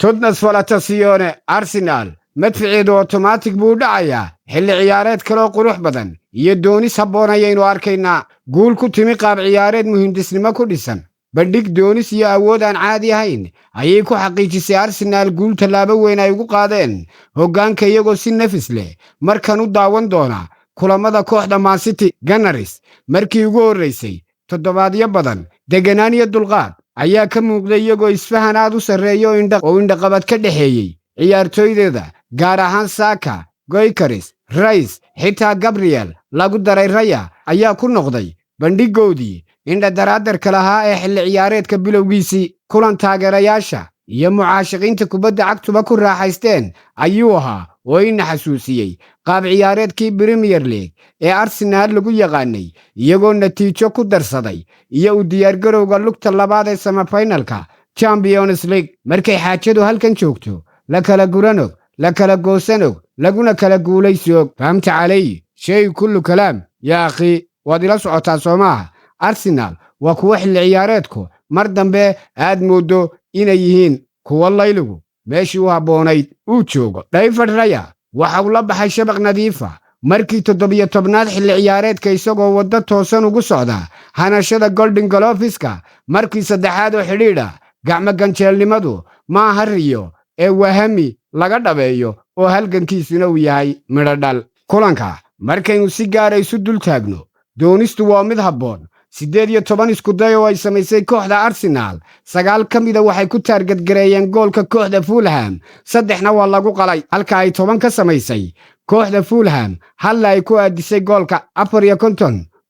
totnes falatacione Arsenal madfaceedu automatic buu dhacayaa xilli ciyaareed kale oo qurux badan iyo doonis habboon ayaynu arkaynaa guul ku timi qaab ciyaareed muhiimdisnimo ku dhisan bandhig doonis iyo awood aan caadi ahayn ayay ku xaqiijisay Arsenal guul tallaabo weyn ay ugu qaadeen hoggaanka iyagoo si nafis leh markan u daawan doona kulamada kooxda Man City Gunners markii ugu horeysay toddobaadyo badan deganaan iyo dulqaad ayaa ka muuqday iyagoo isfahan aad u sarreeyo oo indhaqabad ka dhaxeeyey ciyaartooydeeda gaar ahaan Saka, Gyökeres, Rice, xitaa Gabriel lagu daray Raya ayaa ku noqday bandhigoodii indha daraadarka lahaa ee xilli ciyaareedka bilowgiisii kulan taageerayaasha iyo mucaashaqiinta kubadda cagtuba ku raaxaysteen ayuu ahaa oo ina xasuusiyey qaab ciyaareedkii Premier League ee Arsenal lagu yaqaanay iyagoo natiijo ku darsaday iyo u diyaargarowga lugta labaad ee semifinalka Champions League markay xaajadu halkan joogto la kala guranog la kala goosanog laguna kala guulaysoog fahamta calay shay kullu kalaam yaa akhi waad ila socotaa Soomaha Arsenal waa kuwa xilli ciyaareedku mar dambe aad moodo inay yihiin kuwa layligu meeshii u habboonayd uu joogo David Raya waxa uu la baxay shabaq nadiifa markii 17aad xilli ciyaareedka isagoo waddo toosan ugu socda hanashada Golden Gloveska markii saddexaad oo xidhiidha gacmo ganjeelnimadu ma aha riyo ee wahami laga dhabeeyo oo halgankiisuna uu yahay midho dhal kulanka markaynu si gaar ah isu dul taagno doonistu waa mid habboon 18 isku day oo ay samaysay kooxda Arsenal 9 ka mid ah waxay ku target gareeyeen goolka kooxda Fulham 3na waa lagu qalay halka ay 10 ka samaysay kooxda Fulham hal ay ku aadisay goolka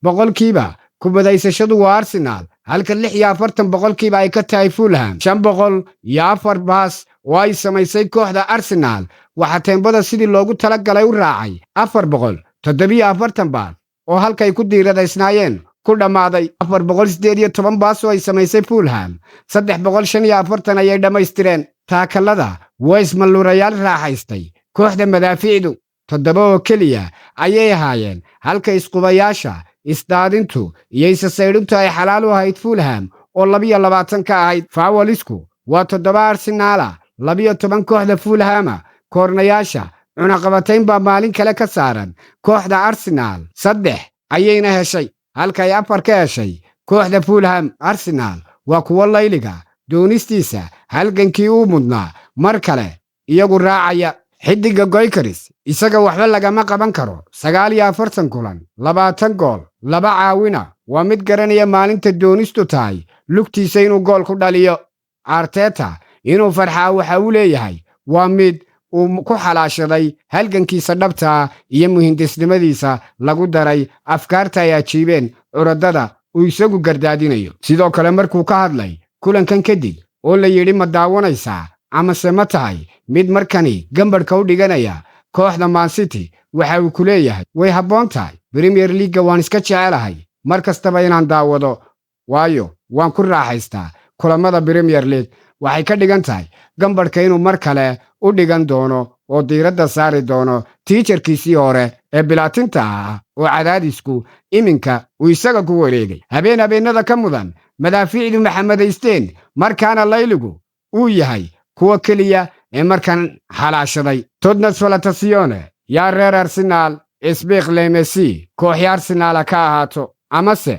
54% kubadaysashadu waa Arsenal halka 46% ay ka tahay Fulham 504 baas oo ay samaysay kooxda Arsenal waxa teembada sidii loogu talagalay u raacay 447 baas oo halkay ku diiradaysnaayeen ku dhamaaday 418 baas oo ay samaysay Fulham 345 ayay dhamaystireen taakalada West Malurayaal raaxaystay kooxda madaafiicdu 7 oo keliya ayay ahaayeen halka isqubayaasha isdaadintu iyo isasaydhintu ay xalaal u ahayd Fulham oo 22 ka ahayd fawalisku waa 7 Arsenal 12 kooxda Fulham koornayaasha cunaqabatayn baa maalin kale ka saaran kooxda Arsenal 3 ayayna heshay halka ay 4 ka heshay kooxda Fulham Arsenal waa kuwa layliga doonistiisa halgankii uu mudnaa mar kale iyagu raacaya xidiga Gyökeres isaga waxba lagama qaban karo 49 kulan 20 gool 2 caawina waa mid garanaya maalinta doonistu tahay lugtiisa inuu gool ku dhaliyo Arteta inuu farxaa waxa uu leeyahay waa mid uu ku xalaashaday halgankiisa dhabta iyo muhiimdisnimadiisa lagu daray afkaarta ay ajiibeen curadada uu isagu gardaadinayo sidoo kale markuu ka hadlay kulankan kadib oo la yiri ma daawanaysaa ama se ma tahay mid markani gambarka u dhiganaya kooxda Man City waxa uu ku leeyahay way habboon tahay Premier League waan iska jecelahay mar kastaba inaan daawado waayo waan ku raaxaystaa kulamada Premier League waxay ka dhigan tahay gambarka inuu mar kale u dhigan doono oo diiradda saari doono tiijarkiisii hore ee bilaatinta ah oo cadaadisku iminka uu isaga ku wareegay habeenada ka mudan madaafiicdu maxamadaysteen markaana layligu uu yahay kuwa keliya ee markan xalaashaday Totnes Falatacione yaa reer Arsenal isbiiq Messi kooxi Arsenal ka ahaato amase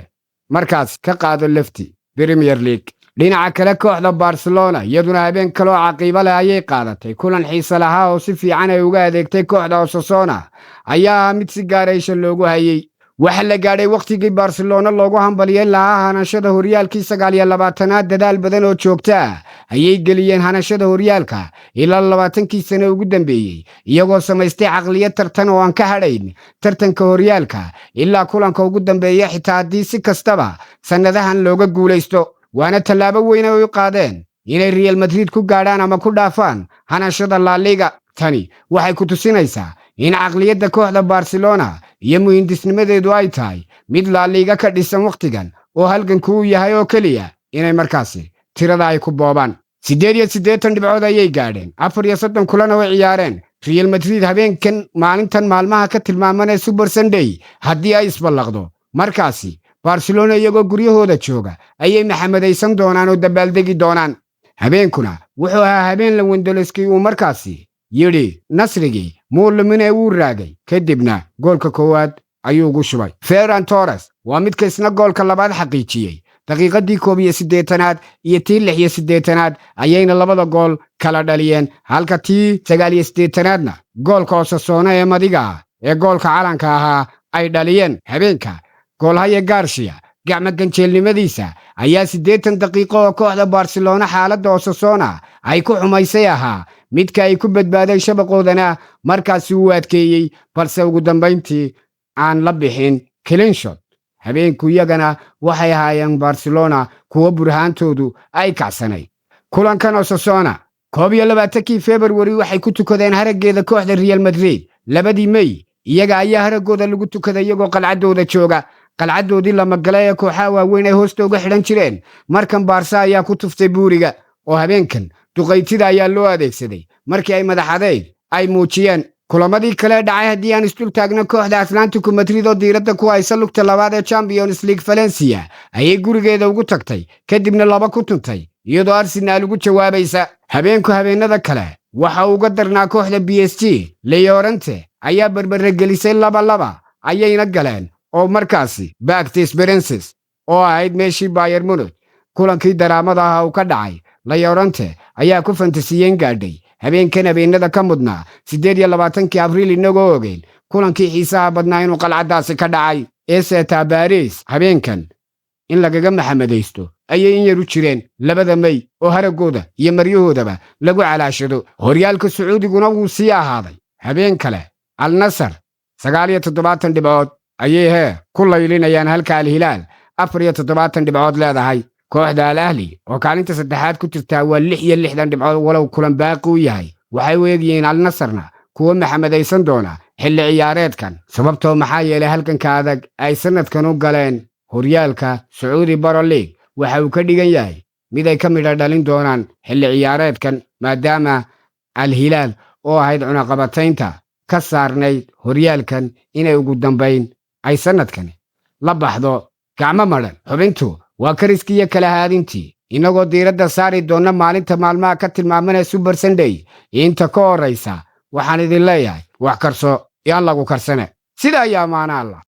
markaas ka qaado lefti Premier League dhinaca kale kooxda Barcelona iyaduna habeen kale oo caqiibo leh ayay qaadatay kulan xiiso lahaa oo si fiican ay uga adeegtay kooxda Osasuna ayaa mid si gaaraysan loogu hayay waxa la gaadhay waqtigii Barcelona loogu hambaliyay lahaa hanashada horyaalkii 29aad dadaal badan oo joogta ayay geliyeen hanashada horyaalka ilaa 20kii sano ugu dambeeyay iyagoo samaystay caqliyad tartan oo aan ka hadhayn tartanka horyaalka ilaa kulanka ugu dambeeya xitaa haddii si kastaba sanadahan looga guulaysto waana tallaabo weyn oo ay qaadeen inay Real Madrid ku gaadhaan ama ku dhaafaan hanashada La Liga tani waxay ku tusinaysaa in caqliyadda kooxda Barcelona iyo muhiimdisnimadeedu ay tahay mid La Liga ka dhisan waqtigan oo halganku uu yahay oo keliya inay markaasi tirada ay ku boobaan 88 dhibcood ayay gaadheen 34 kulan oo ciyaareen Real Madrid habeenkan maalintan maalmaha ka tilmaamanay Super Sunday haddii ay isballaqdo markaasi Barcelona iyagoo guryahooda jooga ayay maxamadaysan doonaan oo dabaaldegi doonaan habeenkuna wuxuu ahaa habeen Lewandowski uu markaasi yidhi nasrigii muu lumine wuu raagay kadibna goolka koowaad ayuu ugu shubay. Ferran Torres waa midka isna goolka labaad xaqiijiyey daqiiqadii 81aad iyo tii 86aad ayayna labada gool kala dhaliyeen, halka tii 89aadna goolka Osasuna ee madiga ah ee goolka calanka ahaa ay dhaliyeen. habeenka goolhaya Garcia gacmo ganjeelnimadiisa ayaa 80 daqiiqo oo kooxda Barcelona xaaladda Osasuna ay ku xumaysay ahaa midka ay ku badbaaday shabaqoodana markaasi uu adkeeyey, balse ugu dambayntii aan la bixin clean shot. habeenku iyagana waxay ahaayeen Barcelona kuwa burhaantoodu ay kacsanay. kulankan Osasuna 21 February waxay ku tukadeen haraggeeda kooxda Real Madrid 2 May. iyaga ayaa haraggooda lagu tukaday iyagoo qalcadooda jooga. qalcadoodii lama galay ee kooxaha waaweyn ay hoosta uga xidhan jireen. markan Barca ayaa ku tuftay buuriga oo habeenkan duqaytida ayaa loo adeegsaday markii ay madaxadeed ay muujiyeen. kulamadii kale dhacay haddii aan isdul taagno kooxda Atlantico Madrid oo diiradda ku haysa lugta labaad ee Champions League Valencia ayay gurigeeda ugu tagtay kadibna 2 ku tuntay iyadoo Arsenal ugu jawaabaysa. habeenku habeenada kale waxa uga darnaa kooxda PSG. Llorente ayaa barbare gelisay 2-2 ayayna galeen oo markaasi back to Esperances oo ahayd meeshii Bayern Munich kulankii daraamada ah uu ka dhacay. Llorente ayaa ku fantasiyeen gaadhay habeenkan habeenada ka mudnaa 28 Abriil inagoo ogeyn kulankii xiisaha badnaa inuu qalcadaasi ka dhacay ee Celta Paris. habeenkan in lagaga maxamadaysto ayay in yar u jireen 2 May oo haraggooda iyo maryahoodaba lagu calaashado. horyaalka Sacuudiguna wuu sii ahaaday. habeen kale Al Nassr 79 dhibcood ayay ku laylinayaan halka Al Hilal 74 dhibcood leedahay. kooxda Al Ahly oo kaalinta saddexaad ku jirta waa 66 dhibcood walow kulan baaqi u yahay. waxay u eegayeen Al Nassrna kuwa maxamadaysan doona xilli ciyaareedkan, sababtoo maxaa yeelay halkanka adag ay sanadkan u galeen horyaalka Saudi Pro League waxa uu ka dhigan yahay mid ay ka midha dhalin doonaan xilli ciyaareedkan, maadaama Al Hilal oo ahayd cunaqabataynta ka saarnayd horyaalkan inay ugu dambayn ay sanadkan la baxdo gacmo madhan. xubintu waa kariskii iyo kala haadintii inagoo diiradda saari doona maalinta maalmaha ka tilmaamanaya Super Sunday. inta ka horraysa waxaan idin leeyahay wax karso yaan lagu karsane. sida ayaa maana Allah.